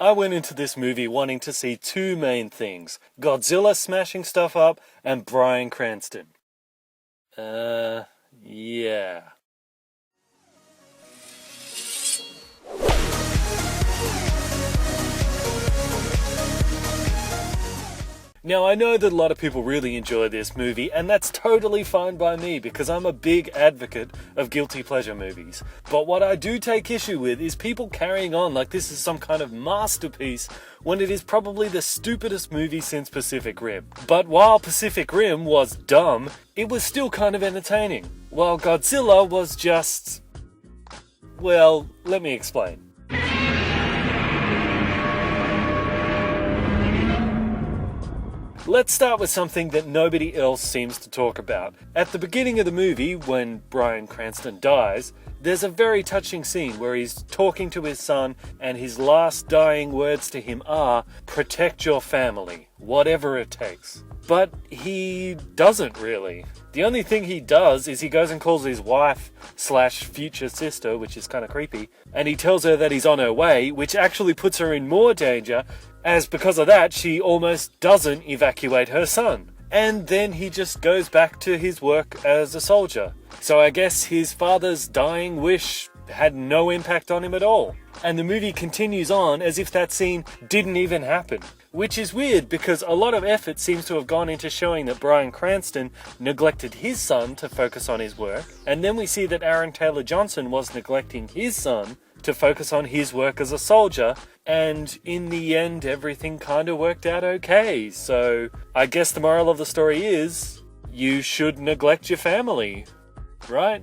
I went into this movie wanting to see two main things: Godzilla smashing stuff up and Bryan Cranston. Yeah. Now, I know that a lot of people really enjoy this movie, and that's totally fine by me because I'm a big advocate of guilty pleasure movies. But what I do take issue with is people carrying on like this is some kind of masterpiece when it is probably the stupidest movie since Pacific Rim. But while Pacific Rim was dumb, it was still kind of entertaining. While Godzilla was just... well, let me explain. Let's start with something that nobody else seems to talk about. At the beginning of the movie, when Bryan Cranston dies, there's a very touching scene where he's talking to his son and his last dying words to him are, "Protect your family, whatever it takes." But he doesn't really. The only thing he does is he goes and calls his wife/future sister, which is kind of creepy, and he tells her that he's on her way, which actually puts her in more danger, as because of that she almost doesn't evacuate her son. And then he just goes back to his work as a soldier. So I guess his father's dying wish had no impact on him at all. And the movie continues on as if that scene didn't even happen. Which is weird because a lot of effort seems to have gone into showing that Bryan Cranston neglected his son to focus on his work. And then we see that Aaron Taylor Johnson was neglecting his son to focus on his work as a soldier, and in the end everything kind of worked out okay. So I guess the moral of the story is, you should neglect your family, right?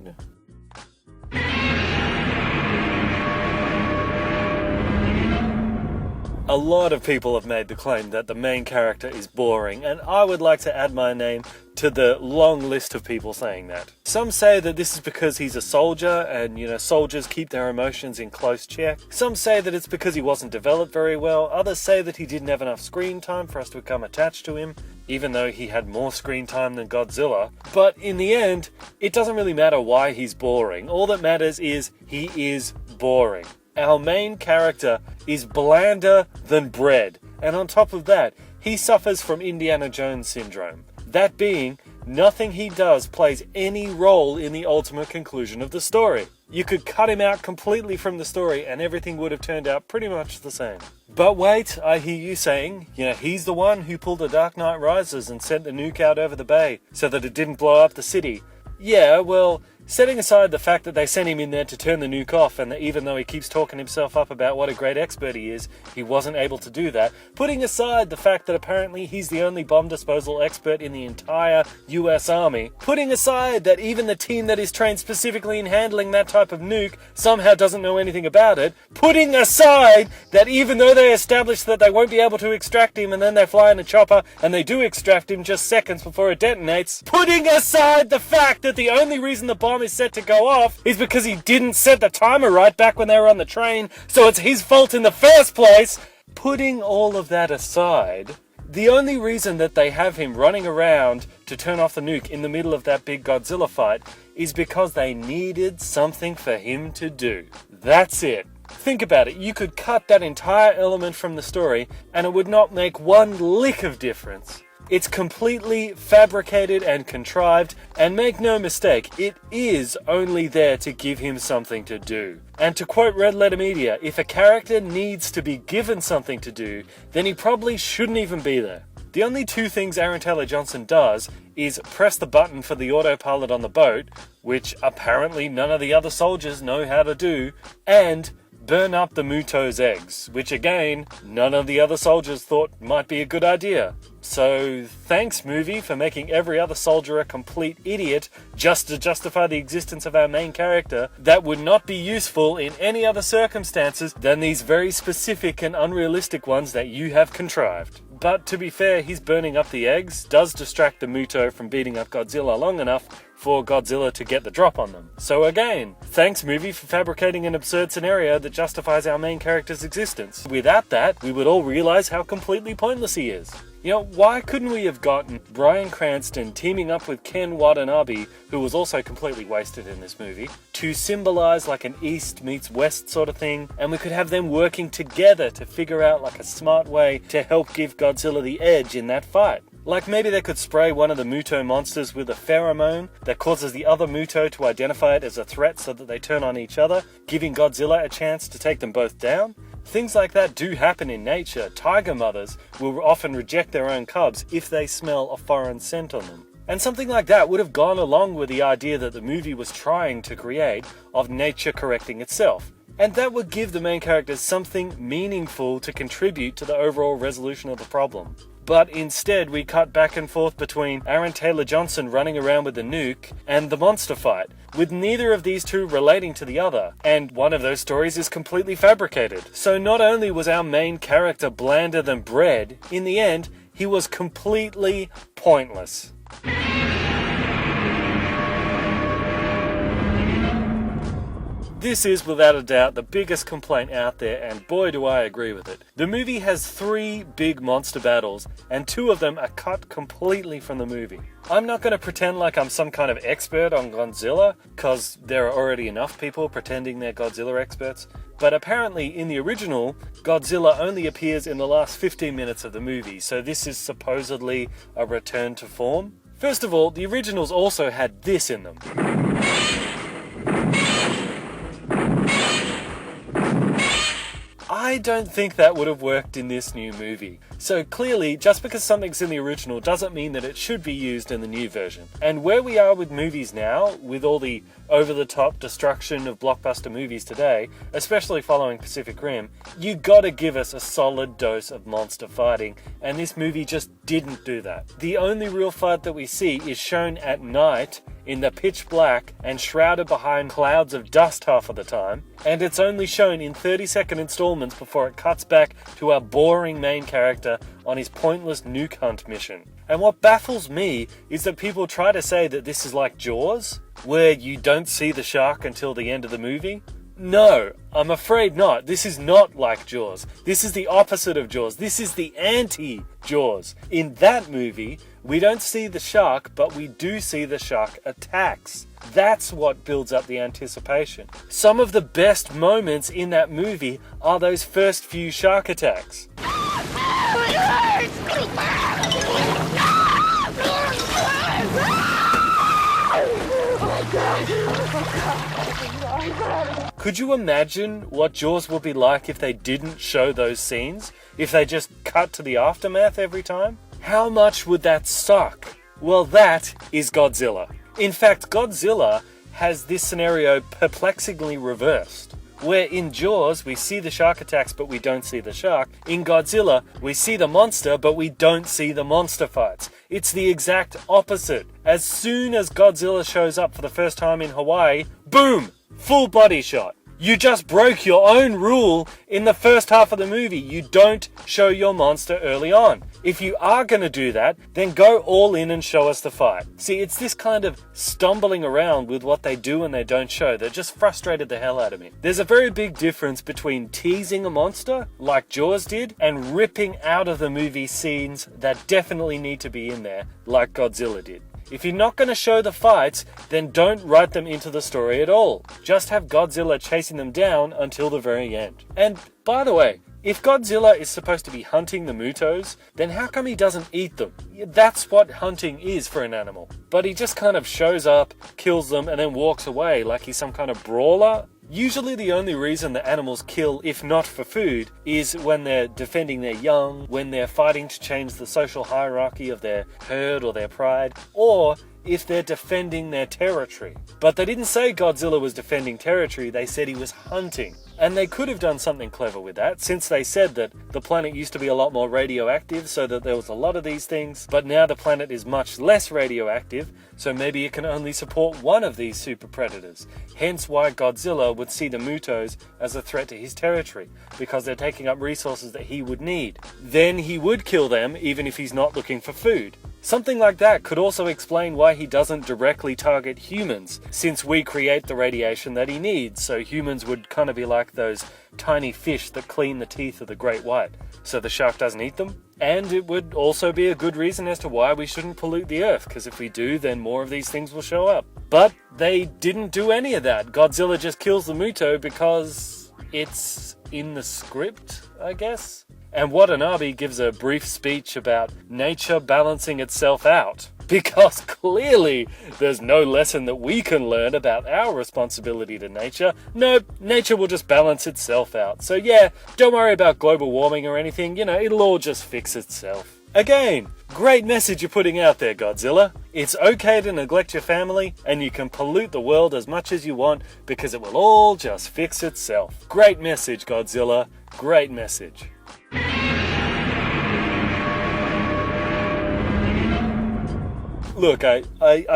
A lot of people have made the claim that the main character is boring, and I would like to add my name to the long list of people saying that. Some say that this is because he's a soldier and, soldiers keep their emotions in close check. Some say that it's because he wasn't developed very well. Others say that he didn't have enough screen time for us to become attached to him, even though he had more screen time than Godzilla. But in the end, it doesn't really matter why he's boring. All that matters is he is boring. Our main character is blander than bread, and on top of that, he suffers from Indiana Jones syndrome. That being, nothing he does plays any role in the ultimate conclusion of the story. You could cut him out completely from the story and everything would have turned out pretty much the same. But wait, I hear you saying, he's the one who pulled the Dark Knight Rises and sent the nuke out over the bay so that it didn't blow up the city. Yeah, well, setting aside the fact that they sent him in there to turn the nuke off, and that even though he keeps talking himself up about what a great expert he is, he wasn't able to do that, putting aside the fact that apparently he's the only bomb disposal expert in the entire US Army, putting aside that even the team that is trained specifically in handling that type of nuke somehow doesn't know anything about it, putting aside that even though they establish that they won't be able to extract him and then they fly in a chopper and they do extract him just seconds before it detonates, putting aside the fact that the only reason the bomb is set to go off is because he didn't set the timer right back when they were on the train, so it's his fault in the first place. Putting all of that aside, the only reason that they have him running around to turn off the nuke in the middle of that big Godzilla fight is because they needed something for him to do. That's it. Think about it, you could cut that entire element from the story and it would not make one lick of difference. It's completely fabricated and contrived, and make no mistake, it is only there to give him something to do. And to quote Red Letter Media, if a character needs to be given something to do, then he probably shouldn't even be there. The only two things Aaron Taylor Johnson does is press the button for the autopilot on the boat, which apparently none of the other soldiers know how to do, and burn up the Muto's eggs, which again, none of the other soldiers thought might be a good idea. So thanks, movie, for making every other soldier a complete idiot just to justify the existence of our main character that would not be useful in any other circumstances than these very specific and unrealistic ones that you have contrived. But to be fair, his burning up the eggs does distract the Muto from beating up Godzilla long enough for Godzilla to get the drop on them. So again, thanks movie for fabricating an absurd scenario that justifies our main character's existence. Without that, we would all realize how completely pointless he is. You know, why couldn't we have gotten Bryan Cranston teaming up with Ken Watanabe, who was also completely wasted in this movie, to symbolize like an East meets West sort of thing, and we could have them working together to figure out like a smart way to help give Godzilla the edge in that fight. Like maybe they could spray one of the Muto monsters with a pheromone that causes the other Muto to identify it as a threat so that they turn on each other, giving Godzilla a chance to take them both down. Things like that do happen in nature. Tiger mothers will often reject their own cubs if they smell a foreign scent on them. And something like that would have gone along with the idea that the movie was trying to create of nature correcting itself. And that would give the main characters something meaningful to contribute to the overall resolution of the problem. But instead we cut back and forth between Aaron Taylor-Johnson running around with the nuke and the monster fight, with neither of these two relating to the other, and one of those stories is completely fabricated. So not only was our main character blander than bread, in the end, he was completely pointless. This is, without a doubt, the biggest complaint out there, and boy do I agree with it. The movie has 3 big monster battles, and 2 of them are cut completely from the movie. I'm not going to pretend like I'm some kind of expert on Godzilla, because there are already enough people pretending they're Godzilla experts, but apparently in the original, Godzilla only appears in the last 15 minutes of the movie, so this is supposedly a return to form. First of all, the originals also had this in them. I don't think that would have worked in this new movie. So clearly, just because something's in the original doesn't mean that it should be used in the new version. And where we are with movies now, with all the over-the-top destruction of blockbuster movies today, especially following Pacific Rim, you gotta give us a solid dose of monster fighting, and this movie just didn't do that. The only real fight that we see is shown at night, in the pitch black and shrouded behind clouds of dust half of the time, and it's only shown in 30-second installments before it cuts back to our boring main character on his pointless nuke hunt mission. And what baffles me is that people try to say that this is like Jaws, where you don't see the shark until the end of the movie. No, I'm afraid not. This is not like Jaws. This is the opposite of Jaws. This is the anti-Jaws. In that movie, we don't see the shark, but we do see the shark attacks. That's what builds up the anticipation. Some of the best moments in that movie are those first few shark attacks. Could you imagine what Jaws would be like if they didn't show those scenes? If they just cut to the aftermath every time? How much would that suck? Well, that is Godzilla. In fact, Godzilla has this scenario perplexingly reversed. Where in Jaws, we see the shark attacks, but we don't see the shark. In Godzilla, we see the monster, but we don't see the monster fights. It's the exact opposite. As soon as Godzilla shows up for the first time in Hawaii, boom! Full body shot. You just broke your own rule in the first half of the movie. You don't show your monster early on. If you are going to do that, then go all in and show us the fight. See, it's this kind of stumbling around with what they do and they don't show that just frustrated the hell out of me. There's a very big difference between teasing a monster, like Jaws did, and ripping out of the movie scenes that definitely need to be in there, like Godzilla did. If you're not going to show the fights, then don't write them into the story at all. Just have Godzilla chasing them down until the very end. And by the way, if Godzilla is supposed to be hunting the Mutos, then how come he doesn't eat them? That's what hunting is for an animal. But he just kind of shows up, kills them, and then walks away like he's some kind of brawler. Usually the only reason that animals kill, if not for food, is when they're defending their young, when they're fighting to change the social hierarchy of their herd or their pride, or if they're defending their territory. But they didn't say Godzilla was defending territory, they said he was hunting. And they could have done something clever with that, since they said that the planet used to be a lot more radioactive, so that there was a lot of these things, but now the planet is much less radioactive, so maybe it can only support one of these super predators. Hence why Godzilla would see the Mutos as a threat to his territory, because they're taking up resources that he would need. Then he would kill them, even if he's not looking for food. Something like that could also explain why he doesn't directly target humans, since we create the radiation that he needs, so humans would kind of be like those tiny fish that clean the teeth of the great white, so the shark doesn't eat them. And it would also be a good reason as to why we shouldn't pollute the earth, because if we do, then more of these things will show up. But they didn't do any of that. Godzilla just kills the Muto because it's in the script, I guess? And Watanabe gives a brief speech about nature balancing itself out. Because clearly there's no lesson that we can learn about our responsibility to nature. Nope, nature will just balance itself out. So yeah, don't worry about global warming or anything, it'll all just fix itself. Again, great message you're putting out there, Godzilla. It's okay to neglect your family, and you can pollute the world as much as you want because it will all just fix itself. Great message, Godzilla. Great message. Look, I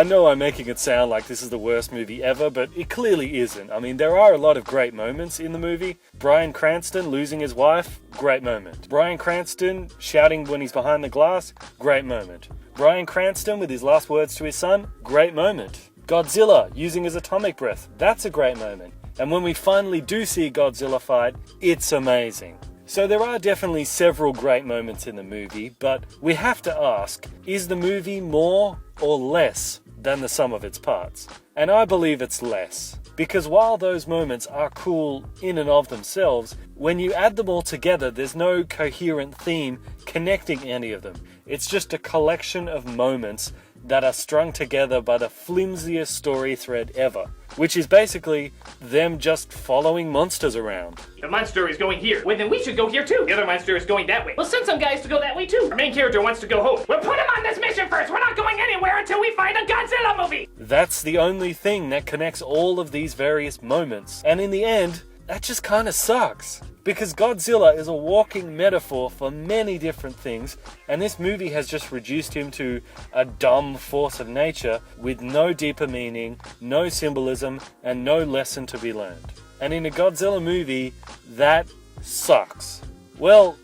know I'm making it sound like this is the worst movie ever, but it clearly isn't. I mean, there are a lot of great moments in the movie. Bryan Cranston losing his wife, great moment. Bryan Cranston shouting when he's behind the glass, great moment. Bryan Cranston with his last words to his son, great moment. Godzilla using his atomic breath, that's a great moment. And when we finally do see Godzilla fight, it's amazing. So there are definitely several great moments in the movie, but we have to ask, is the movie more or less than the sum of its parts? And I believe it's less. Because while those moments are cool in and of themselves, when you add them all together, there's no coherent theme connecting any of them. It's just a collection of moments that are strung together by the flimsiest story thread ever, which is basically them just following monsters around. The monster is going here. Well, then we should go here too. The other monster is going that way. We'll send some guys to go that way too. Our main character wants to go home. We'll put him on this mission first. We're not going anywhere until we find a Godzilla movie. That's the only thing that connects all of these various moments. And in the end, that just kind of sucks. Because Godzilla is a walking metaphor for many different things, and this movie has just reduced him to a dumb force of nature with no deeper meaning, no symbolism, and no lesson to be learned. And in a Godzilla movie, that sucks. Well,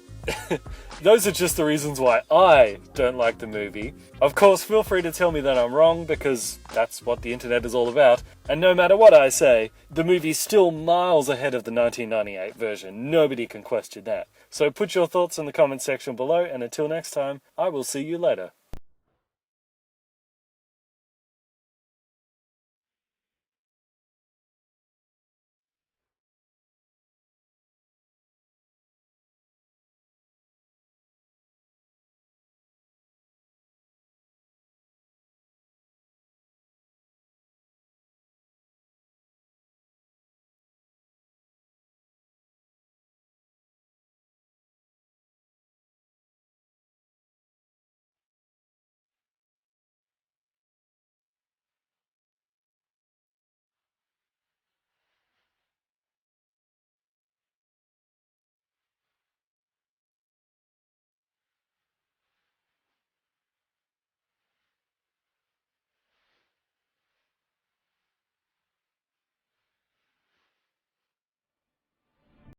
those are just the reasons why I don't like the movie. Of course, feel free to tell me that I'm wrong, because that's what the internet is all about. And no matter what I say, the movie's still miles ahead of the 1998 version. Nobody can question that. So put your thoughts in the comment section below, and until next time, I will see you later.